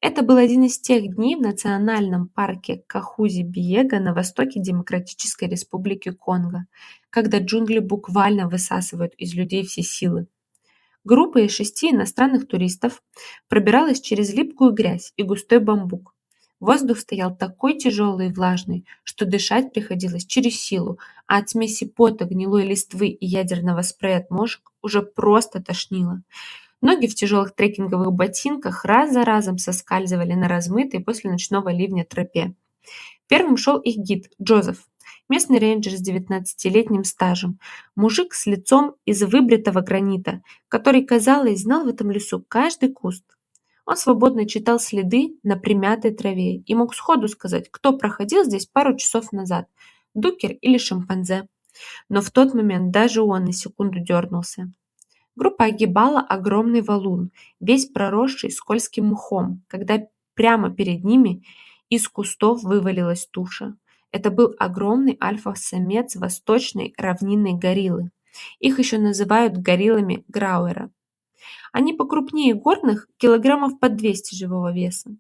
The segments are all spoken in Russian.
Это был один из тех дней в национальном парке Кахузи-Биега на востоке Демократической Республики Конго, когда джунгли буквально высасывают из людей все силы. Группа из 6 иностранных туристов пробиралась через липкую грязь и густой бамбук. Воздух стоял такой тяжелый и влажный, что дышать приходилось через силу, а от смеси пота, гнилой листвы и ядерного спрея от мошек уже просто тошнило. Ноги в тяжелых трекинговых ботинках раз за разом соскальзывали на размытой после ночного ливня тропе. Первым шел их гид Джозеф, местный рейнджер с 19-летним стажем, мужик с лицом из выбритого гранита, который, казалось, знал в этом лесу каждый куст. Он свободно читал следы на примятой траве и мог сходу сказать, кто проходил здесь пару часов назад – дукер или шимпанзе. Но в тот момент даже он на секунду дернулся. Группа огибала огромный валун, весь проросший скользким мхом, когда прямо перед ними из кустов вывалилась туша. Это был огромный альфа-самец восточной равнинной гориллы. Их еще называют гориллами Грауэра. Они покрупнее горных, килограммов по 200 живого веса.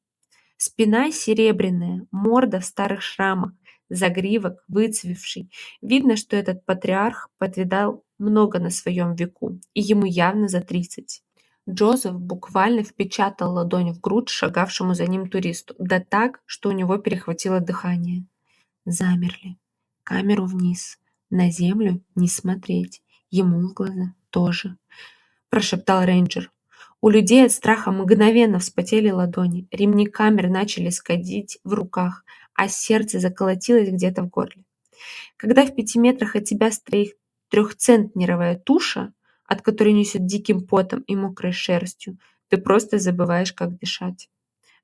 Спина серебряная, морда в старых шрамах, загривок выцвевший. Видно, что этот патриарх подвидал много на своем веку, и ему явно за 30. Джозеф буквально впечатал ладонь в грудь шагавшему за ним туристу, да так, что у него перехватило дыхание. Замерли. Камеру вниз. На землю не смотреть. Ему в глаза тоже. Прошептал рейнджер. У людей от страха мгновенно вспотели ладони, ремни камер начали сходить в руках, а сердце заколотилось где-то в горле. Когда в 5 метрах от тебя стоит трехцентнеровая туша, от которой несет диким потом и мокрой шерстью, ты просто забываешь, как дышать.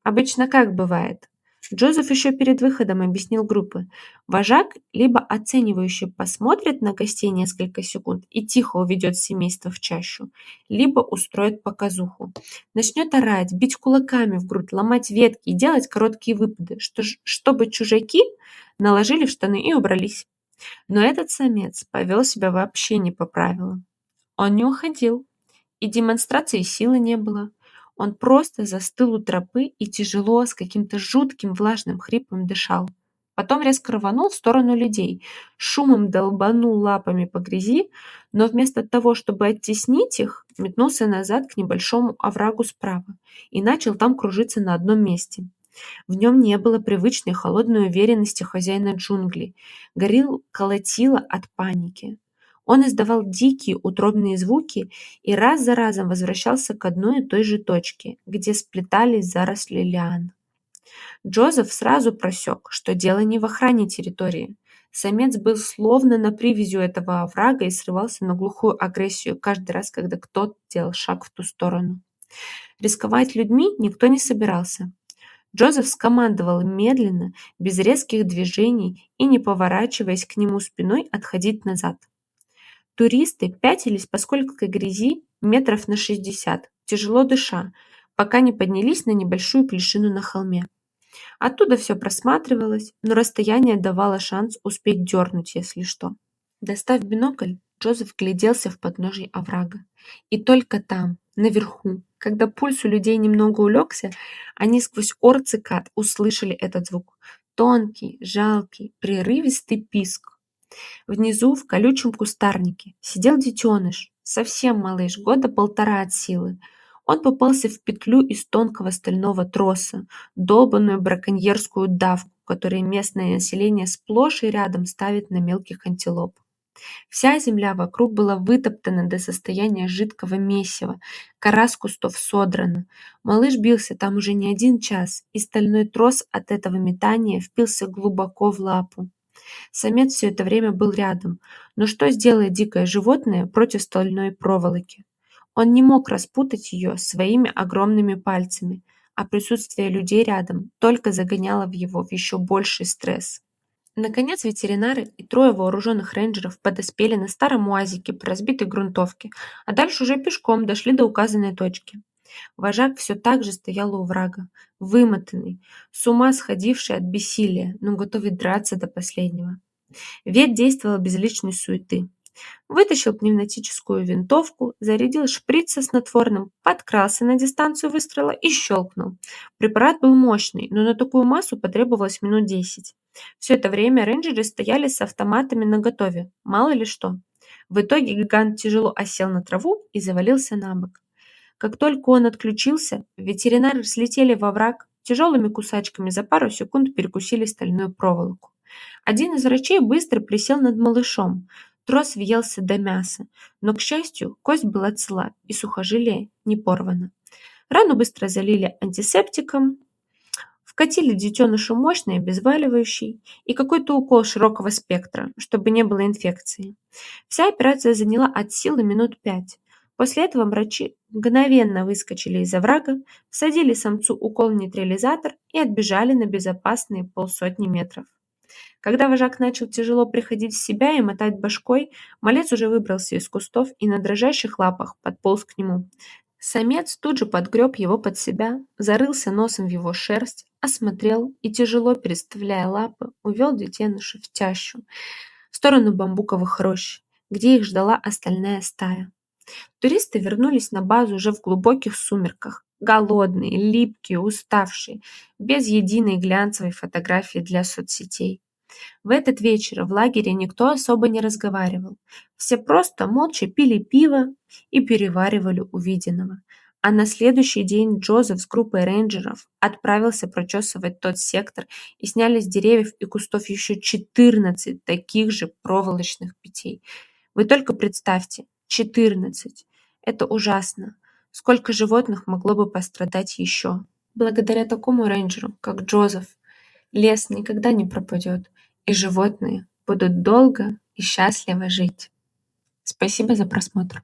Обычно как бывает? Джозеф еще перед выходом объяснил группе. Вожак либо оценивающе посмотрит на гостей несколько секунд и тихо уведет семейство в чащу, либо устроит показуху. Начнет орать, бить кулаками в грудь, ломать ветки и делать короткие выпады, чтобы чужаки наложили в штаны и убрались. Но этот самец повел себя вообще не по правилам. Он не уходил, и демонстрации силы не было. Он просто застыл у тропы и тяжело, с каким-то жутким влажным хрипом дышал. Потом резко рванул в сторону людей, шумом долбанул лапами по грязи, но вместо того, чтобы оттеснить их, метнулся назад к небольшому оврагу справа и начал там кружиться на одном месте. В нем не было привычной холодной уверенности хозяина джунглей. Горилл колотило от паники. Он издавал дикие утробные звуки и раз за разом возвращался к одной и той же точке, где сплетались заросли лиан. Джозеф сразу просек, что дело не в охране территории. Самец был словно на привязи у этого оврага и срывался на глухую агрессию каждый раз, когда кто-то делал шаг в ту сторону. Рисковать людьми никто не собирался. Джозеф скомандовал медленно, без резких движений и, не поворачиваясь к нему спиной, отходить назад. Туристы пятились по скользкой грязи метров на 60, тяжело дыша, пока не поднялись на небольшую плешину на холме. Оттуда все просматривалось, но расстояние давало шанс успеть дернуть, если что. Достав бинокль, Джозеф гляделся в подножье оврага. И только там, наверху, когда пульс у людей немного улегся, они сквозь ор цикад услышали этот звук. Тонкий, жалкий, прерывистый писк. Внизу, в колючем кустарнике, сидел детеныш, совсем малыш, года полтора от силы. Он попался в петлю из тонкого стального троса, долбанную браконьерскую давку, которую местное население сплошь и рядом ставит на мелких антилоп. Вся земля вокруг была вытоптана до состояния жидкого месива, кора с кустов содрана. Малыш бился там уже не 1 час, и стальной трос от этого метания впился глубоко в лапу. Самец все это время был рядом, но что сделает дикое животное против стальной проволоки? Он не мог распутать ее своими огромными пальцами, а присутствие людей рядом только загоняло его в еще больший стресс. Наконец ветеринары и 3 вооруженных рейнджеров подоспели на старом уазике по разбитой грунтовке, а дальше уже пешком дошли до указанной точки. Вожак все так же стоял у врага, вымотанный, с ума сходивший от бессилия, но готовый драться до последнего. Вет действовал без личной суеты. Вытащил пневматическую винтовку, зарядил шприц со снотворным, подкрался на дистанцию выстрела и щелкнул. Препарат был мощный, но на такую массу потребовалось минут 10. Все это время рейнджеры стояли с автоматами наготове, мало ли что. В итоге гигант тяжело осел на траву и завалился на бок. Как только он отключился, ветеринары слетели во враг, тяжелыми кусачками за пару секунд перекусили стальную проволоку. Один из врачей быстро присел над малышом. Трос въелся до мяса, но, к счастью, кость была цела и сухожилие не порвано. Рану быстро залили антисептиком, вкатили детенышу мощный обезболивающий и какой-то укол широкого спектра, чтобы не было инфекции. Вся операция заняла от силы минут 5. После этого врачи мгновенно выскочили из оврага, всадили самцу укол-нейтрализатор и отбежали на безопасные полсотни метров. Когда вожак начал тяжело приходить в себя и мотать башкой, малец уже выбрался из кустов и на дрожащих лапах подполз к нему. Самец тут же подгреб его под себя, зарылся носом в его шерсть, осмотрел и, тяжело переставляя лапы, увел детеныша в чащу, в сторону бамбуковых рощ, где их ждала остальная стая. Туристы вернулись на базу уже в глубоких сумерках, голодные, липкие, уставшие, без единой глянцевой фотографии для соцсетей. В этот вечер в лагере никто особо не разговаривал. Все просто молча пили пиво и переваривали увиденного. А на следующий день Джозеф с группой рейнджеров отправился прочесывать тот сектор и сняли с деревьев и кустов еще 14 таких же проволочных петель. Вы только представьте, 14. Это ужасно. Сколько животных могло бы пострадать еще? Благодаря такому рейнджеру, как Джозеф, лес никогда не пропадет, и животные будут долго и счастливо жить. Спасибо за просмотр.